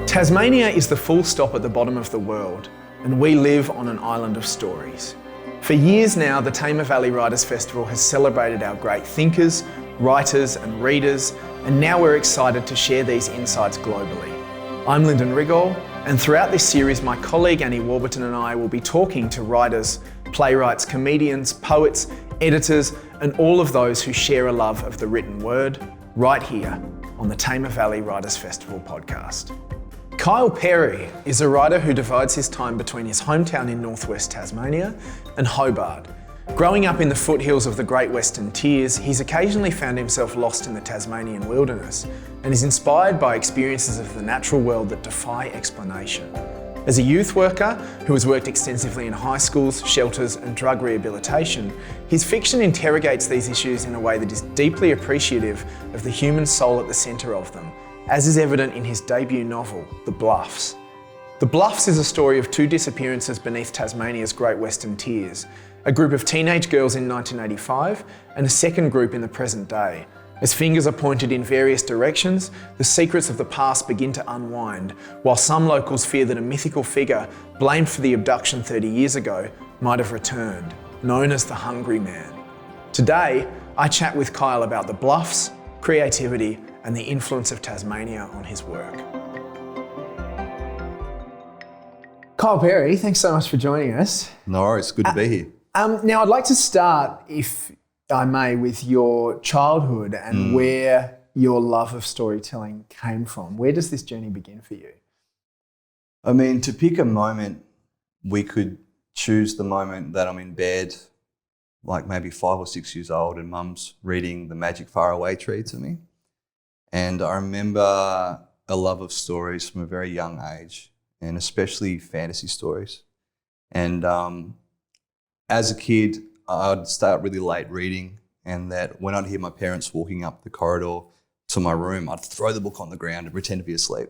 Tasmania is the full stop at the bottom of the world, and we live on an island of stories. For years now, the Tamar Valley Writers Festival has celebrated our great thinkers, writers and readers, and now we're excited to share these insights globally. I'm Lyndon Rigol, and throughout this series, my colleague Annie Warburton and I will be talking to writers, playwrights, comedians, poets, editors, and all of those who share a love of the written word, right here on the Tamar Valley Writers Festival podcast. Kyle Perry is a writer who divides his time between his hometown in northwest Tasmania and Hobart. Growing up in the foothills of the Great Western Tiers, he's occasionally found himself lost in the Tasmanian wilderness and is inspired by experiences of the natural world that defy explanation. As a youth worker who has worked extensively in high schools, shelters and drug rehabilitation, his fiction interrogates these issues in a way that is deeply appreciative of the human soul at the centre of them, as is evident in his debut novel, The Bluffs. The Bluffs is a story of two disappearances beneath Tasmania's Great Western Tiers, a group of teenage girls in 1985 and a second group in the present day. As fingers are pointed in various directions, the secrets of the past begin to unwind, while some locals fear that a mythical figure blamed for the abduction 30 years ago might have returned, known as the Hungry Man. Today, I chat with Kyle about the bluffs, creativity, and the influence of Tasmania on his work. Kyle Perry, thanks so much for joining us. No worries, good to be here. Now, I'd like to start, if I may, with your childhood and where your love of storytelling came from. Where does this journey begin for you? I mean, to pick a moment, we could choose the moment that I'm in bed, like maybe 5 or 6 years old, and Mum's reading The Magic Faraway Tree to me. And I remember a love of stories from a very young age, and especially fantasy stories. And as a kid, I'd stay up really late reading, and that when I'd hear my parents walking up the corridor to my room, I'd throw the book on the ground and pretend to be asleep.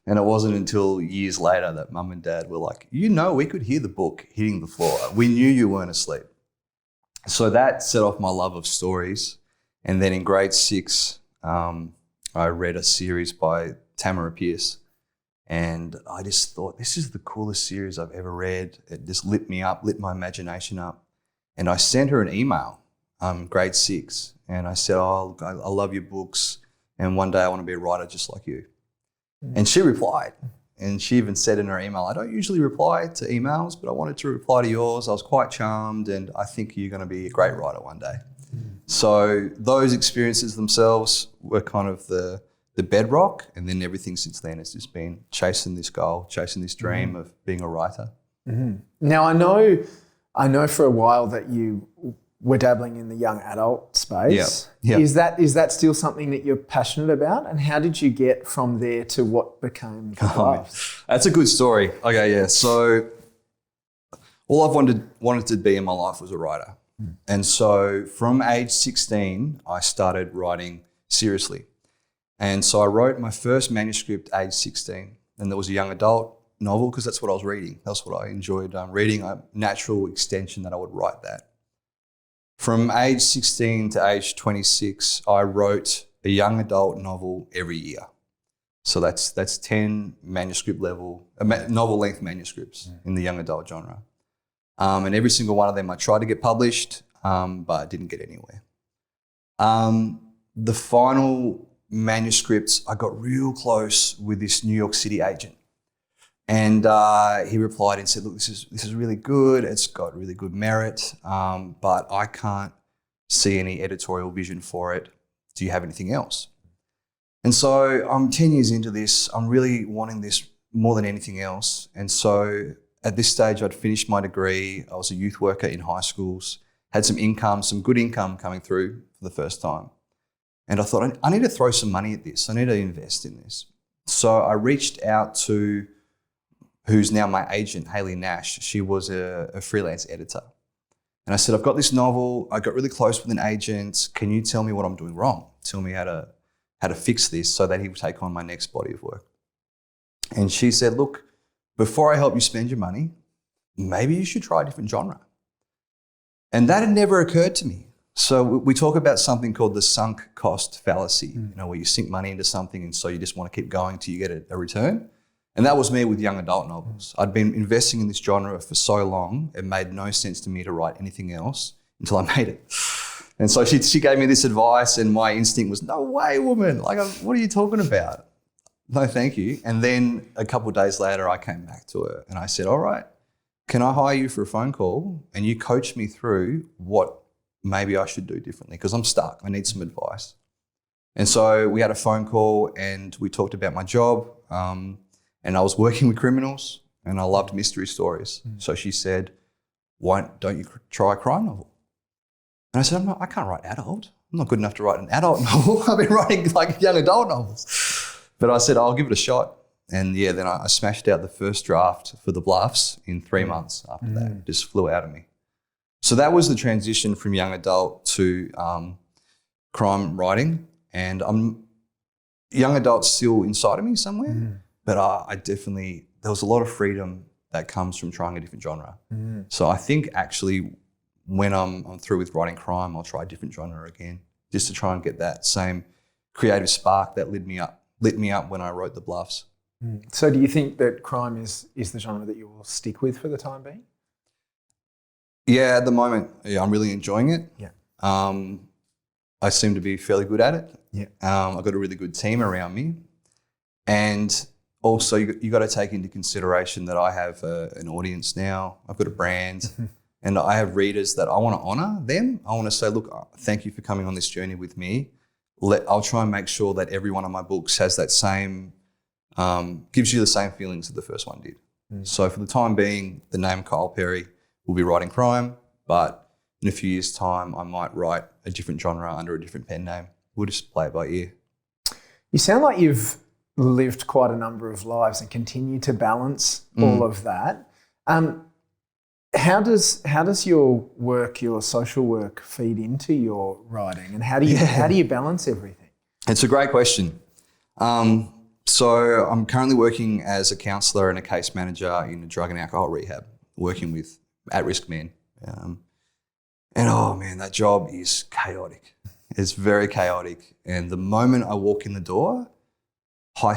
And it wasn't until years later that Mum and Dad were like, we could hear the book hitting the floor. We knew you weren't asleep. So that set off my love of stories. And then in grade 6, I read a series by Tamar, and I just thought, this is the coolest series I've ever read. It just lit me up, lit my imagination up. And I sent her an email, grade 6, and I said, I love your books, and one day I want to be a writer just like you. And she replied, and she even said in her email, I don't usually reply to emails, but I wanted to reply to yours. I was quite charmed, and I think you're going to be a great writer one day. So those experiences themselves were kind of the bedrock, and then everything since then has just been chasing this goal, chasing this dream of being a writer. Now, I know for a while that you were dabbling in the young adult space. Yep. Is that still something that you're passionate about? And how did you get from there to what became The Bluffs? That's a good story. Okay, yeah. So all I've wanted to be in my life was a writer. And so from age 16, I started writing seriously. And so I wrote my first manuscript age 16, and there was a young adult novel because that's what I was reading. That's what I enjoyed reading, a natural extension that I would write that. From age 16 to age 26, I wrote a young adult novel every year. So that's 10 manuscript level, novel length manuscripts in the young adult genre. And every single one of them I tried to get published, but I didn't get anywhere. The final manuscripts, I got real close with this New York City agent. And he replied and said, look, this is really good. It's got really good merit, but I can't see any editorial vision for it. Do you have anything else? And so I'm 10 years into this. I'm really wanting this more than anything else. And so at this stage, I'd finished my degree. I was a youth worker in high schools, had some good income coming through for the first time. And I thought, I need to throw some money at this. I need to invest in this. So I reached out to who's now my agent, Hayley Nash. She was a freelance editor. And I said, I've got this novel. I got really close with an agent. Can you tell me what I'm doing wrong? Tell me how to fix this so that he would take on my next body of work. And she said, look, before I help you spend your money, maybe you should try a different genre. And that had never occurred to me. So we talk about something called the sunk cost fallacy, where you sink money into something and so you just want to keep going till you get a return. And that was me with young adult novels. I'd been investing in this genre for so long, it made no sense to me to write anything else until I made it. And so she gave me this advice and my instinct was, no way, woman, like, what are you talking about? No, thank you. And then a couple of days later, I came back to her and I said, all right, can I hire you for a phone call and you coach me through what maybe I should do differently because I'm stuck. I need some advice. And so we had a phone call and we talked about my job and I was working with criminals and I loved mystery stories. So she said, why don't you try a crime novel? And I said, I can't write adult. I'm not good enough to write an adult novel. I've been writing like young adult novels. But I said, I'll give it a shot. And yeah, then I smashed out the first draft for the Bluffs in 3 months after that. It just flew out of me. So that was the transition from young adult to crime writing. And young adult's still inside of me somewhere, but I definitely, there was a lot of freedom that comes from trying a different genre. So I think actually when I'm through with writing crime, I'll try a different genre again, just to try and get that same creative spark that lit me up when I wrote the Bluffs. So do you think that crime is the genre that you will stick with for the time being? Yeah, at the moment, yeah, I'm really enjoying it. Yeah. I seem to be fairly good at it. Yeah. I've got a really good team around me. And also you got to take into consideration that I have an audience now. I've got a brand and I have readers that I want to honour them. I want to say, look, thank you for coming on this journey with me. I'll try and make sure that every one of my books has that same, gives you the same feelings that the first one did. So for the time being, the name Kyle Perry will be writing crime, but in a few years' time, I might write a different genre under a different pen name. We'll just play it by ear. You sound like you've lived quite a number of lives and continue to balance all of that. How does your work, your social work, feed into your writing, and how do you balance everything? It's a great question. So I'm currently working as a counsellor and a case manager in a drug and alcohol rehab, working with at-risk men. And oh man, that job is chaotic. It's very chaotic. And the moment I walk in the door, high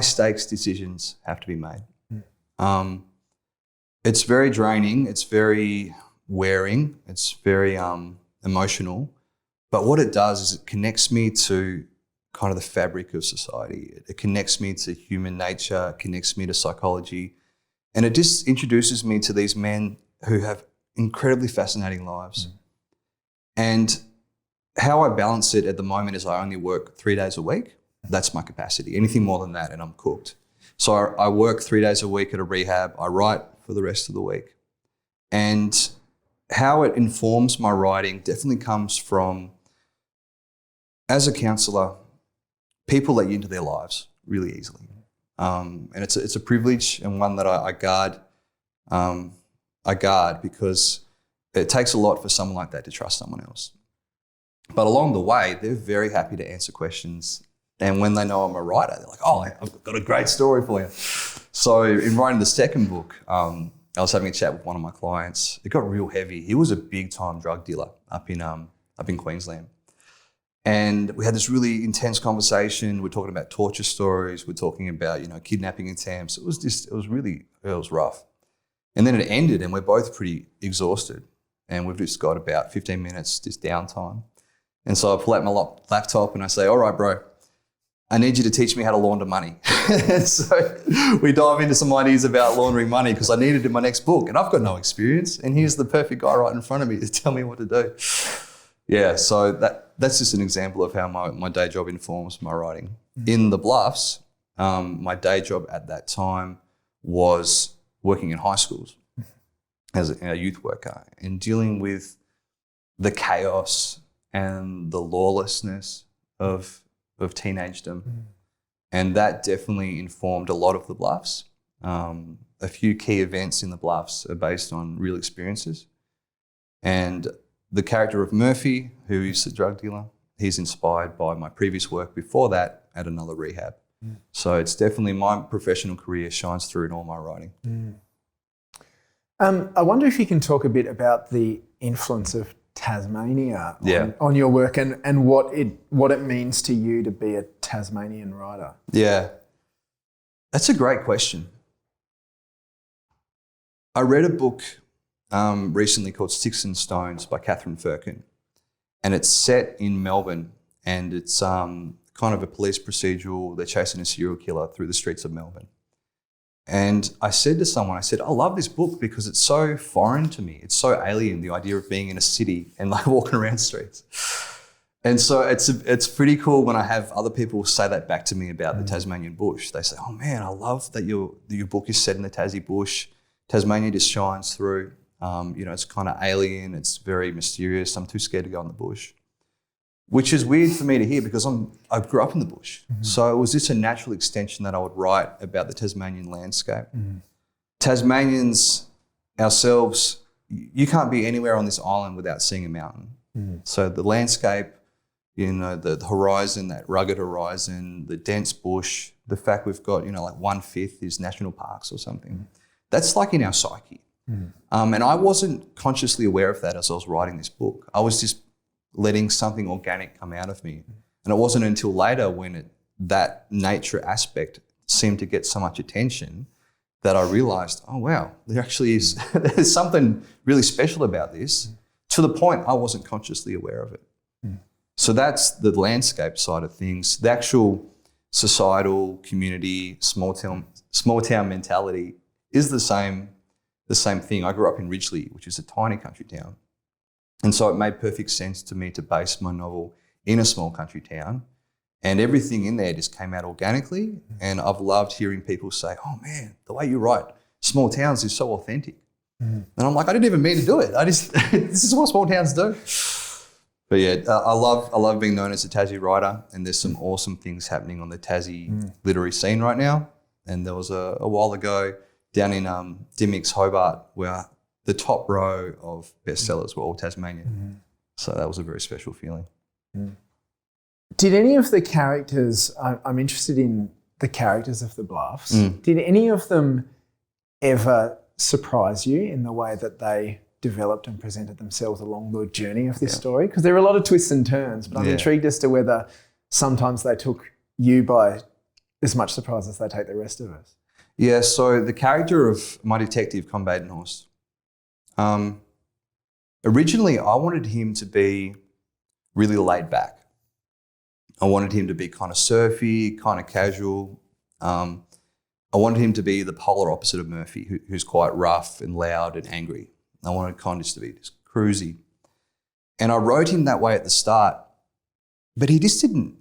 stakes decisions have to be made. It's very draining. It's very wearing. It's very emotional. But what it does is it connects me to kind of the fabric of society. It connects me to human nature, it connects me to psychology. And it just introduces me to these men who have incredibly fascinating lives. And how I balance it at the moment is I only work 3 days a week. That's my capacity. Anything more than that and I'm cooked. So I work 3 days a week at a rehab. I write for the rest of the week. And how it informs my writing definitely comes from, as a counsellor, people let you into their lives really easily. And it's a privilege and one that I guard. I guard because it takes a lot for someone like that to trust someone else. But along the way, they're very happy to answer questions. And when they know I'm a writer, they're like, oh, I've got a great story for you. So in writing the second book, I was having a chat with one of my clients. It got real heavy. He was a big time drug dealer up in Queensland. And we had this really intense conversation. We're talking about torture stories. We're talking about, kidnapping attempts. It was rough. And then it ended and we're both pretty exhausted. And we've just got about 15 minutes just downtime. And so I pull out my laptop and I say, all right, bro, I need you to teach me how to launder money. So we dive into some ideas about laundering money because I need it in my next book and I've got no experience. And here's the perfect guy right in front of me to tell me what to do. Yeah, so that's just an example of how my day job informs my writing. In the Bluffs, my day job at that time was working in high schools as a youth worker and dealing with the chaos and the lawlessness of teenagedom. And that definitely informed a lot of the Bluffs. A few key events in the Bluffs are based on real experiences. And the character of Murphy, who is the drug dealer, he's inspired by my previous work before that at another rehab. So it's definitely my professional career shines through in all my writing. I wonder if you can talk a bit about the influence of Tasmania Yeah. on your work and what it means to you to be a Tasmanian writer. Yeah. That's a great question. I read a book recently called Sticks and Stones by Catherine Firkin, and it's set in Melbourne, and it's kind of a police procedural. They're chasing a serial killer through the streets of Melbourne. And I said to someone, I said, I love this book because it's so foreign to me. It's so alien, the idea of being in a city and like walking around streets. And so it's pretty cool when I have other people say that back to me about the Tasmanian bush. They say, oh man, I love that your book is set in the Tassie bush. Tasmania just shines through. It's kind of alien. It's very mysterious. I'm too scared to go in the bush, which is weird for me to hear because I grew up in the bush. Mm-hmm. So it was just a natural extension that I would write about the Tasmanian landscape. Mm-hmm. Tasmanians ourselves, you can't be anywhere on this island without seeing a mountain. Mm-hmm. So the landscape, the horizon, that rugged horizon, the dense bush, the fact we've got, like 1/5 is national parks or something. Mm-hmm. That's like in our psyche. Mm-hmm. And I wasn't consciously aware of that as I was writing this book. I was just letting something organic come out of me. And it wasn't until later when that nature aspect seemed to get so much attention that I realised, oh wow, there actually is there's something really special about this, to the point I wasn't consciously aware of it. So that's the landscape side of things. The actual societal, community, small town mentality is the same thing. I grew up in Ridgeley, which is a tiny country town. And so it made perfect sense to me to base my novel in a small country town, and everything in there just came out organically. And I've loved hearing people say, oh man, the way you write small towns is so authentic. And I'm like, I didn't even mean to do it. This is what small towns do. But yeah, I love being known as a Tassie writer, and there's some awesome things happening on the Tassie literary scene right now. And there was a while ago down in Dimmick's Hobart where the top row of bestsellers were all Tasmanian. So that was a very special feeling. Did any of the characters, I'm interested in the characters of the Bluffs, did any of them ever surprise you in the way that they developed and presented themselves along the journey of this story? Because there are a lot of twists and turns, but I'm intrigued as to whether sometimes they took you by as much surprise as they take the rest of us. Yeah, so the character of my detective, Con Badenhorst, originally I wanted him to be really laid back. I wanted him to be kind of surfy, kind of casual. I wanted him to be the polar opposite of Murphy, who's quite rough and loud and angry. I wanted Con just to be just cruisy. And I wrote him that way at the start, but he just didn't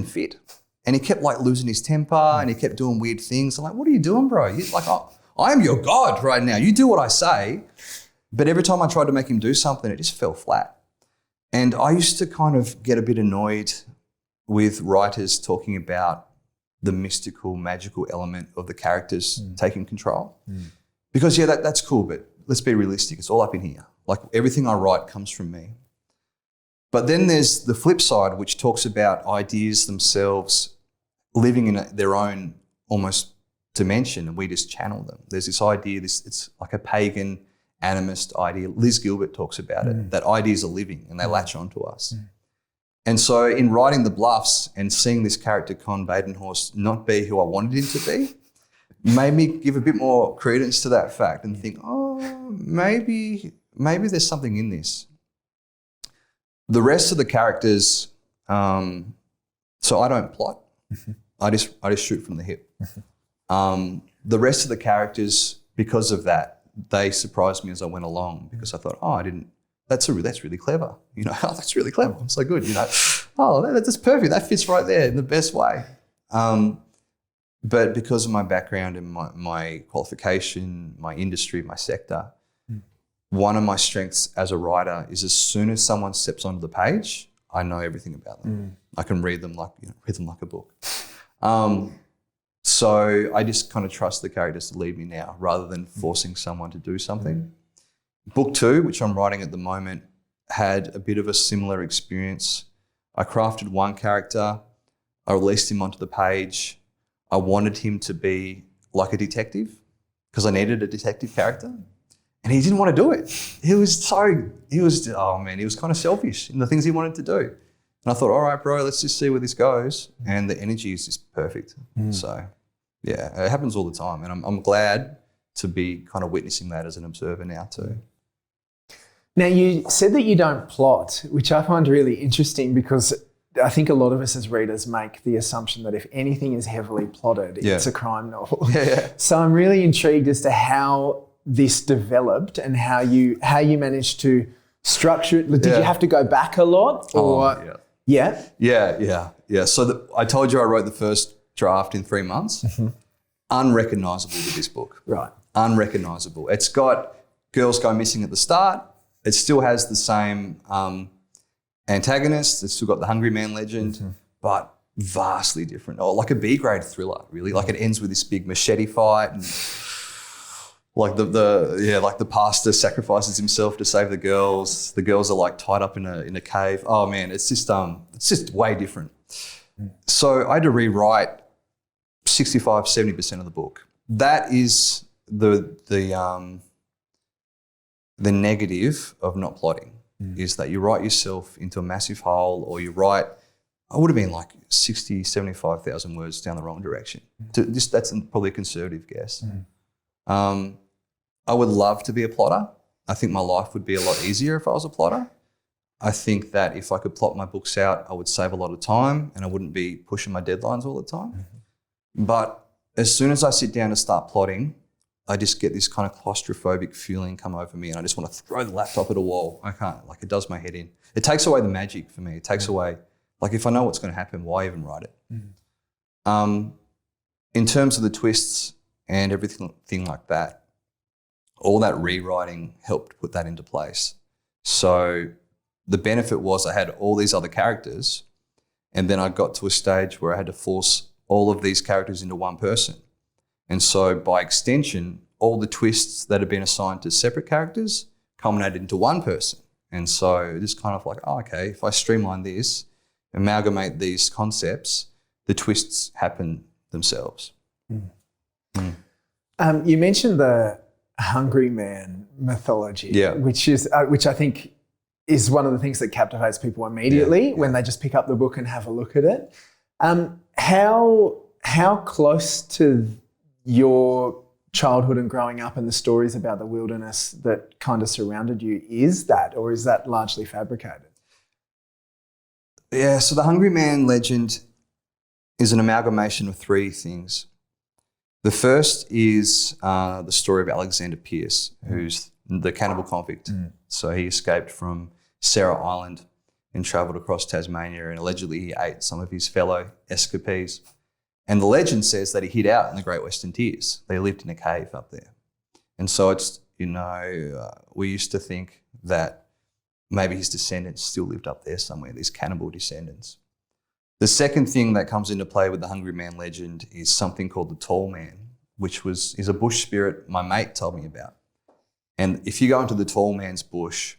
fit. And he kept like losing his temper and he kept doing weird things. I'm like, what are you doing, bro? He's like, oh, I am your God right now. You do what I say. But every time I tried to make him do something, it just fell flat. And I used to kind of get a bit annoyed with writers talking about the mystical, magical element of the characters taking control. Because that's cool, but let's be realistic. It's all up in here. Like everything I write comes from me. But then there's the flip side, which talks about ideas themselves living in their own almost dimension, and we just channel them. There's this idea, it's like a pagan animist idea. Liz Gilbert talks about it, that ideas are living and they latch onto us. And so in writing The Bluffs and seeing this character, Con Badenhorst, not be who I wanted him to be, made me give a bit more credence to that fact and think, oh, maybe there's something in this. The rest of the characters, so I don't plot. I just shoot from the hip. The rest of the characters, because of that, they surprised me as I went along because I thought, oh, that's really clever. Oh, that's really clever. I'm so good, Oh, that's perfect. That fits right there in the best way. But because of my background and my qualification, my industry, my sector, one of my strengths as a writer is as soon as someone steps onto the page, I know everything about them. I can read them like a book. So I just kind of trust the characters to lead me now rather than forcing someone to do something. Book 2, which I'm writing at the moment, had a bit of a similar experience. I crafted one character, I released him onto the page. I wanted him to be like a detective because I needed a detective character. And he didn't want to do it. He was kind of selfish in the things he wanted to do. And I thought, all right, bro, let's just see where this goes. And the energy is just perfect. So, yeah, it happens all the time. And I'm glad to be kind of witnessing that as an observer now too. Now, you said that you don't plot, which I find really interesting because I think a lot of us as readers make the assumption that if anything is heavily plotted, it's a crime novel. So I'm really intrigued as to how this developed and how you managed to structure it. Did you have to go back a lot? Or Yeah. So I told you I wrote the first draft in 3 months. Unrecognizable with this book. Right. Unrecognizable. It's got girls go missing at the start. It still has the same antagonist. It's still got the Hungry Man legend, but vastly different. Or like a B-grade thriller, really. Like it ends with this big machete fight and like the pastor sacrifices himself to save the girls. The girls are like tied up in a cave. Oh man, it's just way different. So I had to rewrite 65, 70% of the book. That is the negative of not plotting is that you write yourself into a massive hole, or you write, I would have been like 60, 75,000 words down the wrong direction. That's probably a conservative guess. I would love to be a plotter. I think my life would be a lot easier if I was a plotter. I think that if I could plot my books out, I would save a lot of time and I wouldn't be pushing my deadlines all the time. But as soon as I sit down to start plotting, I just get this kind of claustrophobic feeling come over me and I just want to throw the laptop at a wall. I can't, like it does my head in. It takes away the magic for me. It takes away, like if I know what's going to happen, why even write it? In terms of the twists and everything like that, all that rewriting helped put that into place. So the benefit was I had all these other characters and then I got to a stage where I had to force all of these characters into one person. And so by extension, all the twists that had been assigned to separate characters culminated into one person. And so just kind of like, oh, okay, if I streamline this, amalgamate these concepts, the twists happen themselves. You mentioned the Hungry Man mythology, which I think is one of the things that captivates people immediately when they just pick up the book and have a look at it. How close to your childhood and growing up and the stories about the wilderness that kind of surrounded you is that, or is that largely fabricated? Yeah, so the Hungry Man legend is an amalgamation of three things. The first is the story of Alexander Pierce, who's the cannibal convict. So he escaped from Sarah Island and travelled across Tasmania, and allegedly he ate some of his fellow escapees. And the legend says that he hid out in the Great Western Tiers. They lived in a cave up there. And so it's, we used to think that maybe his descendants still lived up there somewhere, these cannibal descendants. The second thing that comes into play with the Hungry Man legend is something called the Tall Man, which is a bush spirit my mate told me about. And if you go into the Tall Man's bush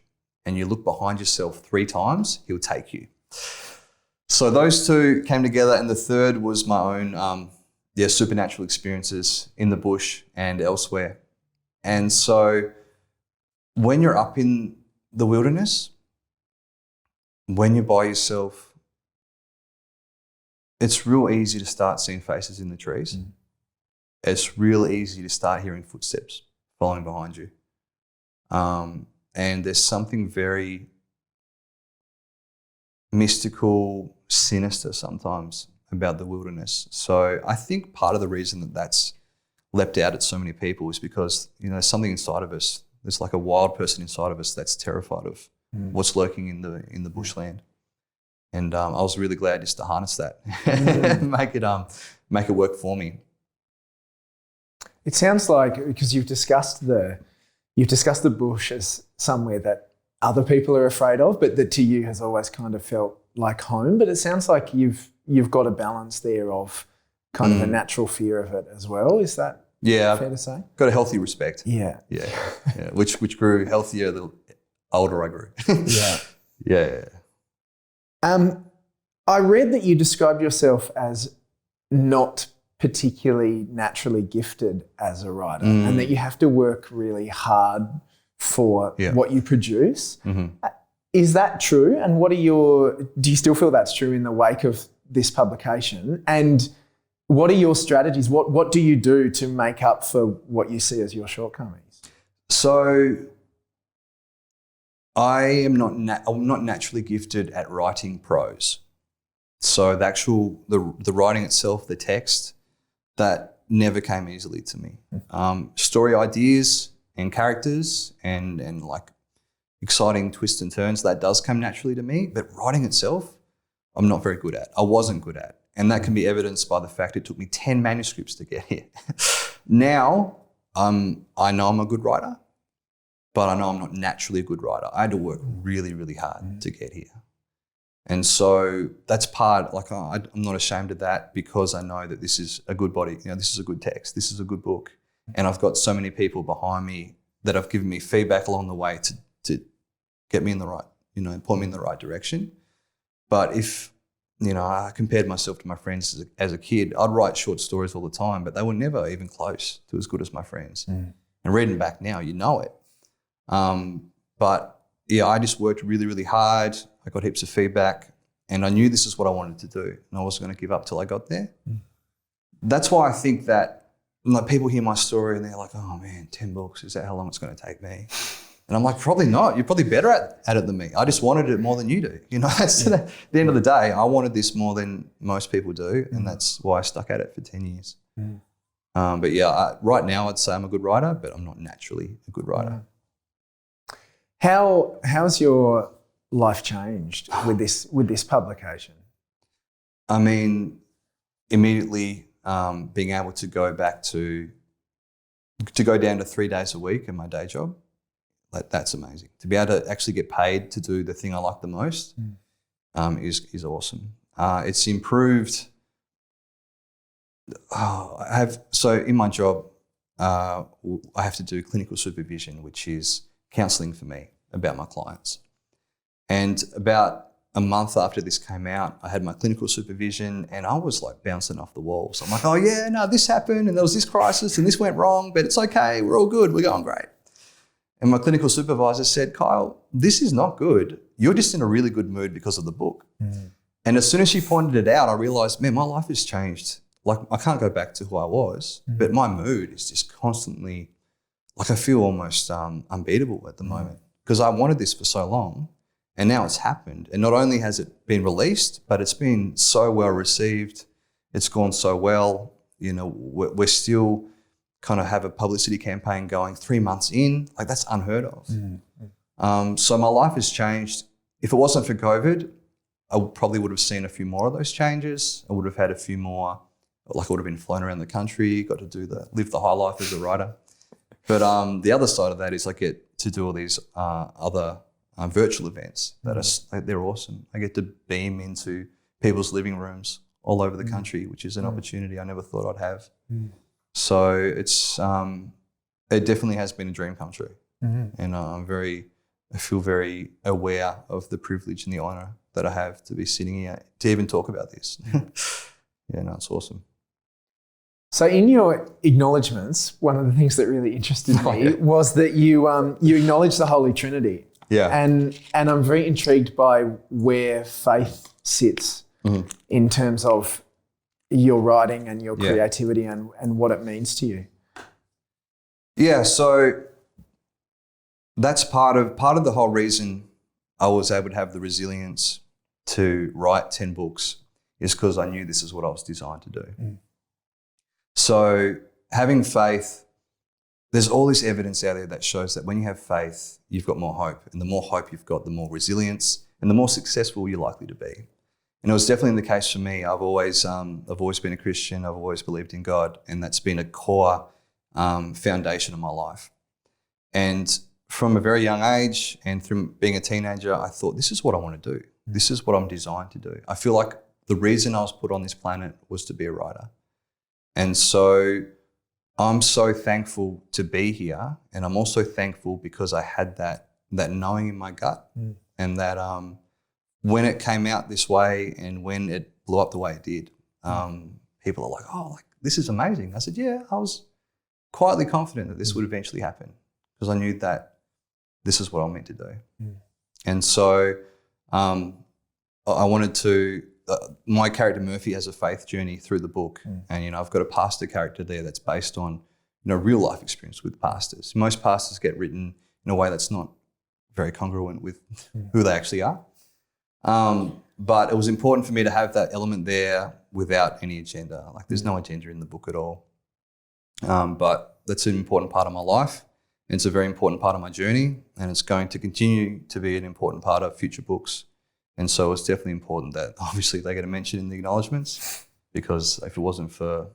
and you look behind yourself 3 times, he'll take you. So those two came together, and the third was my own supernatural experiences in the bush and elsewhere. And so when you're up in the wilderness, when you're by yourself, it's real easy to start seeing faces in the trees. It's real easy to start hearing footsteps following behind you. And there's something very mystical, sinister sometimes about the wilderness. So I think part of the reason that that's leapt out at so many people is because, there's something inside of us. There's like a wild person inside of us that's terrified of what's lurking in the bushland. And I was really glad just to harness that and make it work for me. It sounds like, because you've discussed the bush as somewhere that other people are afraid of, but that to you has always kind of felt like home. But it sounds like you've got a balance there of kind of a natural fear of it as well. Is that fair to say? Got a healthy respect. Yeah. Which grew healthier the older I grew. Yeah. I read that you described yourself as not particularly naturally gifted as a writer, and that you have to work really hard for Yeah. what you produce. Mhm. Is that true? And do you still feel that's true in the wake of this publication? And what are your strategies? What do you do to make up for what you see as your shortcomings? So I'm not naturally gifted at writing prose. So the writing itself, the text, that never came easily to me. Story ideas and characters and like exciting twists and turns, that does come naturally to me. But writing itself, I'm not very good at. I wasn't good at. And that can be evidenced by the fact it took me 10 manuscripts to get here. Now, I know I'm a good writer, but I know I'm not naturally a good writer. I had to work really, really hard to get here. And so that's part, like I'm not ashamed of that, because I know that this is a good body, this is a good text, this is a good book. And I've got so many people behind me that have given me feedback along the way to get me in the right, point me in the right direction. But if, I compared myself to my friends as a kid, I'd write short stories all the time, but they were never even close to as good as my friends. And reading back now, you know it. But yeah, I just worked really, really hard. I got heaps of feedback and I knew this is what I wanted to do and I wasn't going to give up till I got there. That's why I think that people hear my story and they're like, oh man, 10 books, is that how long it's going to take me? And I'm like, probably not. You're probably better at it than me. I just wanted it more than you do. That's at the end of the day, I wanted this more than most people do. And that's why I stuck at it for 10 years. But yeah, right now I'd say I'm a good writer, but I'm not naturally a good writer. How's your life changed with this publication? I mean, immediately being able to go back to go down to 3 days a week in my day job, that's amazing. To be able to actually get paid to do the thing I like the most is awesome. It's improved. So in my job, I have to do clinical supervision, which is counselling for me about my clients. And about a month after this came out, I had my clinical supervision and I was like bouncing off the walls. I'm like, oh yeah, no, this happened and there was this crisis and this went wrong, but it's okay, we're all good, we're going great. And my clinical supervisor said, Kyle, this is not good. You're just in a really good mood because of the book. And as soon as she pointed it out, I realised, man, my life has changed. Like I can't go back to who I was, but my mood is just constantly, like I feel almost unbeatable at the moment because I wanted this for so long and now it's happened. And not only has it been released, but it's been so well received. It's gone so well. We're still kind of have a publicity campaign going 3 months in. Like that's unheard of. So my life has changed. If it wasn't for COVID, I probably would have seen a few more of those changes. I would have had a few more, like I would have been flown around the country, got to live the high life as a writer. But the other side of that is I get to do all these other virtual events they're awesome. I get to beam into people's living rooms all over the country, which is an opportunity I never thought I'd have. So it's it definitely has been a dream come true, and I feel very aware of the privilege and the honour that I have to be sitting here to even talk about this. Yeah, no, it's awesome. So in your acknowledgements, one of the things that really interested me was that you acknowledge the Holy Trinity. Yeah. And I'm very intrigued by where faith sits in terms of your writing and your creativity and what it means to you. Yeah, so that's part of the whole reason I was able to have the resilience to write 10 books is because I knew this is what I was designed to do. So having faith, there's all this evidence out there that shows that when you have faith, you've got more hope. And the more hope you've got, the more resilience and the more successful you're likely to be. And it was definitely the case for me. I've always been a Christian. I've always believed in God. And that's been a core foundation of my life. And from a very young age and through being a teenager, I thought, this is what I want to do. This is what I'm designed to do. I feel like the reason I was put on this planet was to be a writer. And so I'm so thankful to be here. And I'm also thankful because I had that knowing in my gut and that when it came out this way and when it blew up the way it did, people are like, oh, this is amazing. I said, yeah, I was quietly confident that this would eventually happen because I knew that this is what I'm meant to do. And so I wanted to, my character Murphy has a faith journey through the book. And, I've got a pastor character there that's based on, real life experience with pastors. Most pastors get written in a way that's not very congruent with who they actually are. But it was important for me to have that element there without any agenda. Like there's no agenda in the book at all. But that's an important part of my life. And it's a very important part of my journey, and it's going to continue to be an important part of future books. And so it's definitely important that obviously they get a mention in the acknowledgements, because if it wasn't for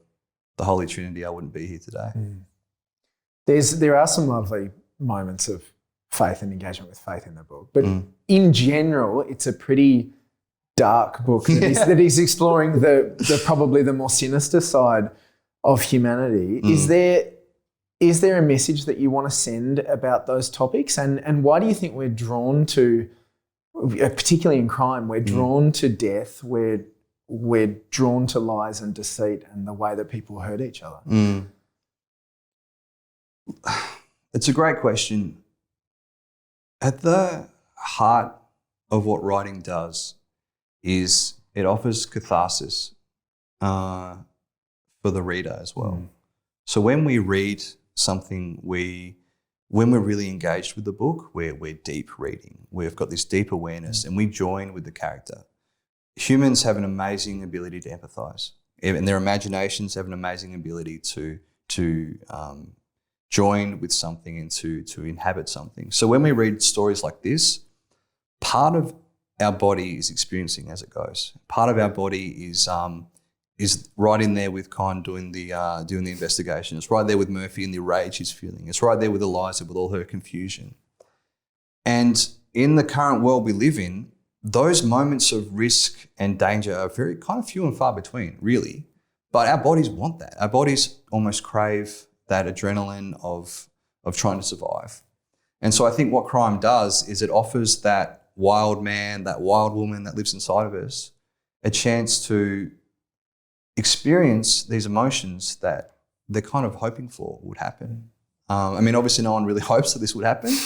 the Holy Trinity, I wouldn't be here today. There are some lovely moments of faith and engagement with faith in the book, but in general, it's a pretty dark book that is exploring the probably the more sinister side of humanity. Is there a message that you want to send about those topics? And why do you think we're drawn to, particularly in crime, we're drawn to death, we're drawn to lies and deceit and the way that people hurt each other? It's a great question. At the heart of what writing does is it offers catharsis for the reader as well. So when we read something, when we're really engaged with the book, we're deep reading. We've got this deep awareness and we join with the character. Humans have an amazing ability to empathise, and their imaginations have an amazing ability to join with something and to inhabit something. So when we read stories like this, part of our body is experiencing as it goes. Part of our body is right in there with Con doing the investigation. It's right there with Murphy and the rage he's feeling. It's right there with Eliza with all her confusion. And in the current world we live in, those moments of risk and danger are very kind of few and far between, really. But our bodies want that. Our bodies almost crave that adrenaline of trying to survive. And so I think what crime does is it offers that wild man, that wild woman that lives inside of us, a chance to experience these emotions that they're kind of hoping for would happen. Obviously no one really hopes that this would happen,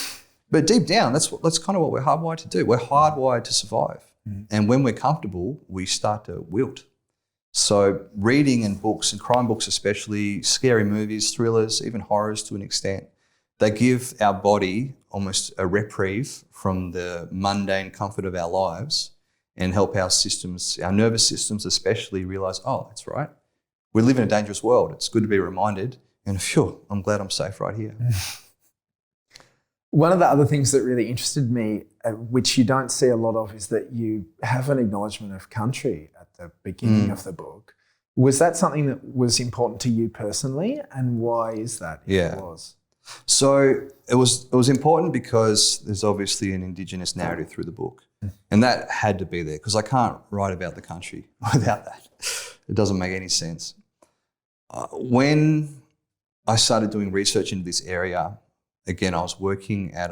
but deep down, that's kind of what we're hardwired to do. We're hardwired to survive. And when we're comfortable, we start to wilt. So reading and books, and crime books especially, scary movies, thrillers, even horrors to an extent, they give our body almost a reprieve from the mundane comfort of our lives and help our systems, our nervous systems especially, realise, oh, that's right. We live in a dangerous world. It's good to be reminded. And phew, I'm glad I'm safe right here. One of the other things that really interested me, which you don't see a lot of, is that you have an acknowledgement of country at the beginning of the book. Was that something that was important to you personally? And why is that? Yeah. It was. So it was important because there's obviously an Indigenous narrative through the book. And that had to be there because I can't write about the country without that. It doesn't make any sense. When I started doing research into this area, again, I was working at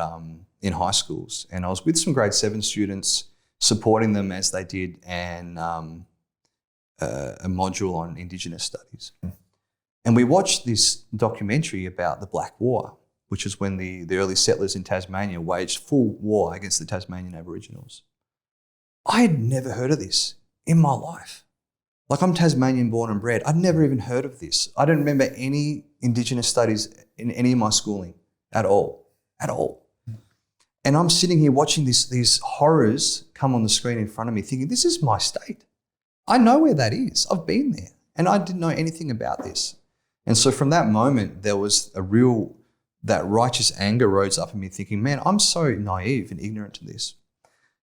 in high schools, and I was with some grade 7 students, supporting them as they did a module on Indigenous studies. And we watched this documentary about the Black War, which is when the early settlers in Tasmania waged full war against the Tasmanian Aboriginals. I had never heard of this in my life. Like, I'm Tasmanian born and bred. I'd never even heard of this. I don't remember any Indigenous studies in any of my schooling at all. And I'm sitting here watching these horrors come on the screen in front of me thinking, this is my state. I know where that is. I've been there. And I didn't know anything about this. And so from that moment, there was that righteous anger rose up in me thinking, man, I'm so naive and ignorant to this.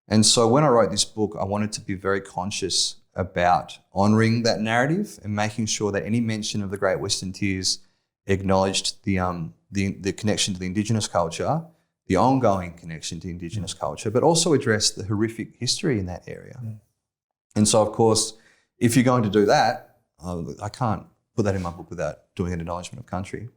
And so when I wrote this book, I wanted to be very conscious about honouring that narrative and making sure that any mention of the Great Western Tears acknowledged the connection to the Indigenous culture, the ongoing connection to Indigenous culture, but also addressed the horrific history in that area. And so, of course, if you're going to do that, I can't put that in my book without doing an acknowledgement of country.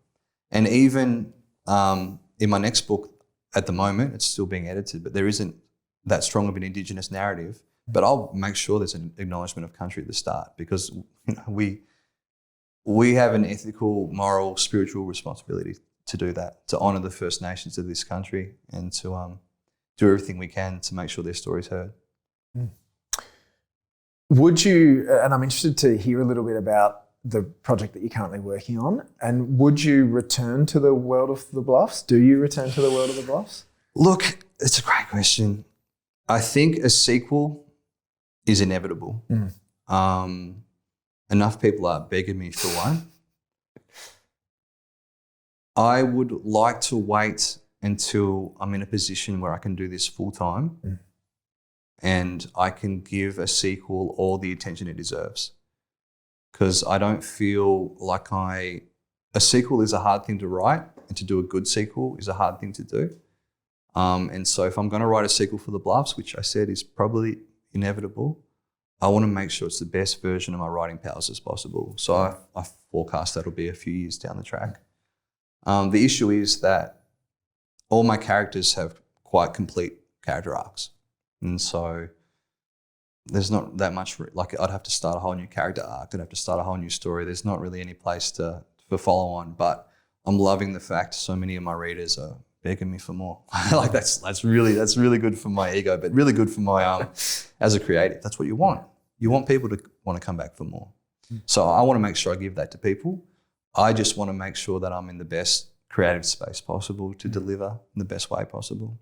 And even in my next book, at the moment, it's still being edited, but there isn't that strong of an Indigenous narrative. But I'll make sure there's an acknowledgement of country at the start, because we have an ethical, moral, spiritual responsibility do that, to honour the First Nations of this country, and to do everything we can to make sure their story's heard. Would you, and I'm interested to hear a little bit about the project that you're currently working on, and would you return to the world of the Bluffs? Do you return to the world of the Bluffs? Look, it's a great question. I think a sequel is inevitable. Enough people are begging me for one. I would like to wait until I'm in a position where I can do this full time and I can give a sequel all the attention it deserves. Because I don't feel like a sequel is a hard thing to write, and to do a good sequel is a hard thing to do. And so if I'm going to write a sequel for The Bluffs, which I said is probably inevitable, I want to make sure it's the best version of my writing powers as possible. So I forecast that'll be a few years down the track. The issue is that all my characters have quite complete character arcs. And so there's not that much, like I'd have to start a whole new character arc. I'd have to start a whole new story. There's not really any place for follow on, but I'm loving the fact so many of my readers are begging me for more. Like that's really good for my ego, but really good for my, as a creative. That's what you want. You want people to want to come back for more. So I want to make sure I give that to people. I just want to make sure that I'm in the best creative space possible to deliver in the best way possible.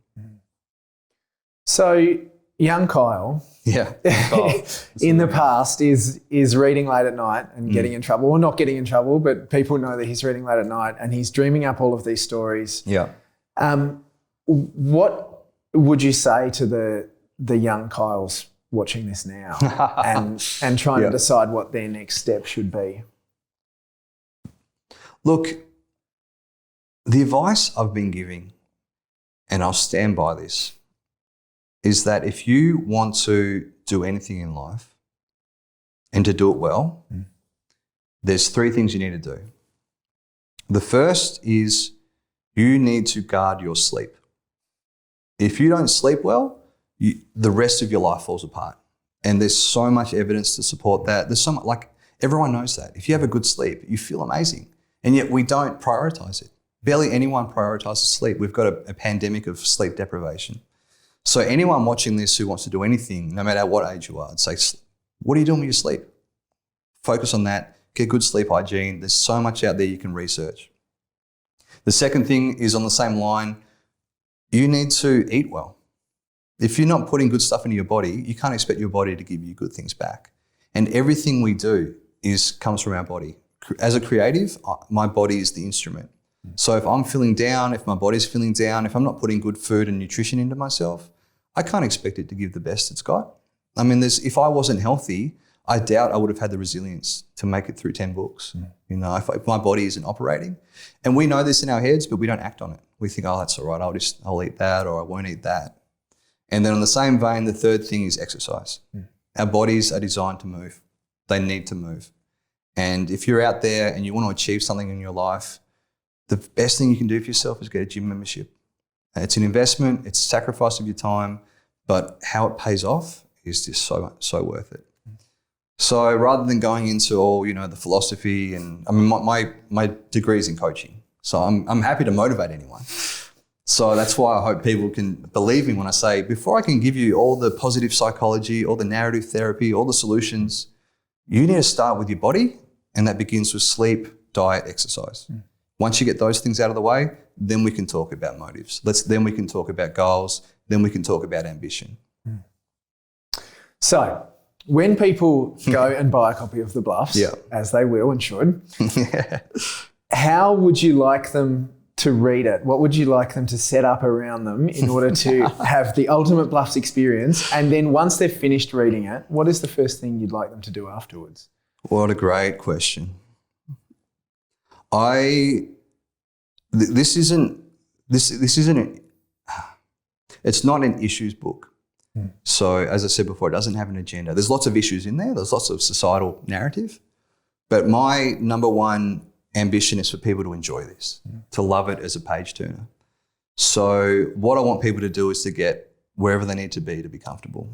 So young Kyle, in the past is reading late at night and getting in trouble, or not getting in trouble, but people know that he's reading late at night and he's dreaming up all of these stories. Yeah. What would you say to the young Kyles watching this now and trying to decide what their next step should be? Look, the advice I've been giving, and I'll stand by this, is that if you want to do anything in life and to do it well, there's 3 things you need to do. The first is you need to guard your sleep. If you don't sleep well, the rest of your life falls apart. And there's so much evidence to support that. There's so much, like, everyone knows that. If you have a good sleep, you feel amazing. And yet we don't prioritize it. Barely anyone prioritizes sleep. We've got a pandemic of sleep deprivation. So anyone watching this who wants to do anything, no matter what age you are, I'd say, what are you doing with your sleep? Focus on that. Get good sleep hygiene. There's so much out there you can research. The second thing is on the same line, you need to eat well. If you're not putting good stuff into your body, you can't expect your body to give you good things back. And everything we do comes from our body. As a creative, my body is the instrument. So if I'm feeling down, if my body's feeling down, if I'm not putting good food and nutrition into myself, I can't expect it to give the best it's got. I mean, if I wasn't healthy, I doubt I would have had the resilience to make it through 10 books. You know, if my body isn't operating. And we know this in our heads, but we don't act on it. We think, oh, that's all right, I'll eat that, or I won't eat that. And then on the same vein, the third thing is exercise. Our bodies are designed to move. They need to move. And if you're out there and you want to achieve something in your life, the best thing you can do for yourself is get a gym membership. It's an investment, it's a sacrifice of your time, but how it pays off is just so worth it. So rather than going into all, the philosophy, and I mean, my degree is in coaching, so I'm happy to motivate anyone. So that's why I hope people can believe me when I say, before I can give you all the positive psychology, all the narrative therapy, all the solutions, you need to start with your body, and that begins with sleep, diet, exercise. Once you get those things out of the way, then we can talk about motives. Then we can talk about goals. Then we can talk about ambition. So when people go and buy a copy of The Bluffs, as they will and should, how would you like them to read it? What would you like them to set up around them in order to have the ultimate Bluffs experience? And then once they've finished reading it, what is the first thing you'd like them to do afterwards? What a great question. This isn't it's not an issues book. So as I said before, it doesn't have an agenda. There's lots of issues in there. There's lots of societal narrative. But my number one ambition is for people to enjoy this, to love it as a page turner. So what I want people to do is to get wherever they need to be comfortable.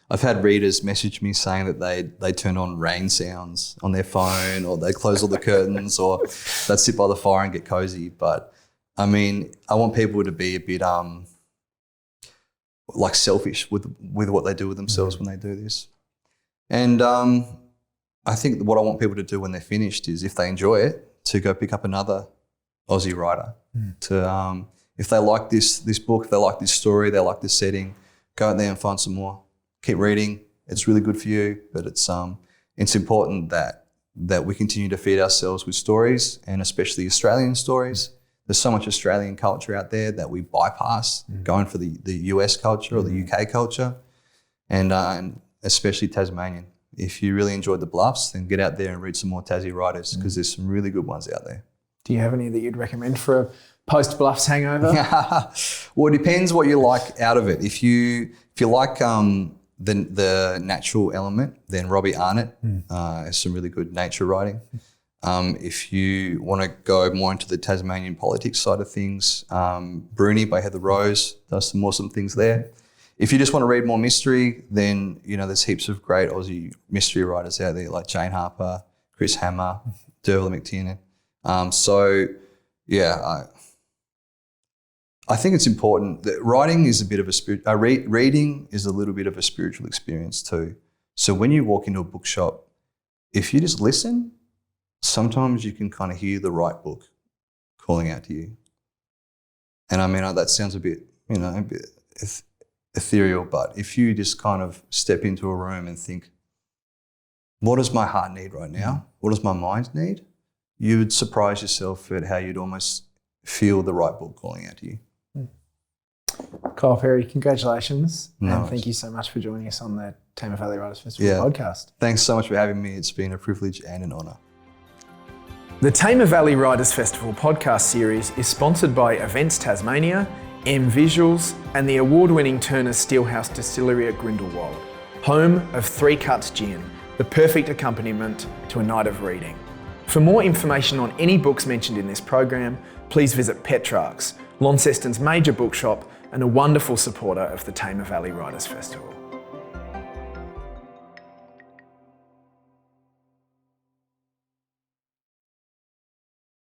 I've had readers message me saying that they turn on rain sounds on their phone, or they close all the curtains, or they sit by the fire and get cozy. But I mean, I want people to be a bit like selfish with what they do with themselves when they do this. And I think what I want people to do when they're finished is, if they enjoy it, to go pick up another Aussie writer. To if they like this book, if they like this story, they like this setting, go out there and find some more. Keep reading. It's really good for you, but it's important that we continue to feed ourselves with stories, and especially Australian stories. There's so much Australian culture out there that we bypass, going for the US culture or the UK culture, and especially Tasmanian. If you really enjoyed the Bluffs, then get out there and read some more Tassie writers, because there's some really good ones out there. Do you have any that you'd recommend for a post-Bluffs hangover? Well, it depends what you like out of it. If you like the natural element, then Robbie Arnott has some really good nature writing. If you want to go more into the Tasmanian politics side of things, Bruni by Heather Rose does some awesome things there. If you just want to read more mystery, then there's heaps of great Aussie mystery writers out there, like Jane Harper, Chris Hammer, Dervla McTiernan. I think it's important that writing is a bit of a reading is a little bit of a spiritual experience too. So when you walk into a bookshop, if you just listen, sometimes you can kind of hear the right book calling out to you. And I mean, that sounds a bit ethereal, but if you just kind of step into a room and think, what does my heart need right now? What does my mind need? You would surprise yourself at how you'd almost feel the right book calling out to you. Kyle Perry, congratulations. And thank you so much for joining us on the Tamar Valley Writers Festival podcast. Thanks so much for having me. It's been a privilege and an honour. The Tamar Valley Writers Festival podcast series is sponsored by Events Tasmania, M Visuals, and the award-winning Turner's Steelhouse Distillery at Grindelwald, home of 3 Cuts Gin, the perfect accompaniment to a night of reading. For more information on any books mentioned in this program, please visit Petrarch's, Launceston's major bookshop and a wonderful supporter of the Tamar Valley Writers Festival.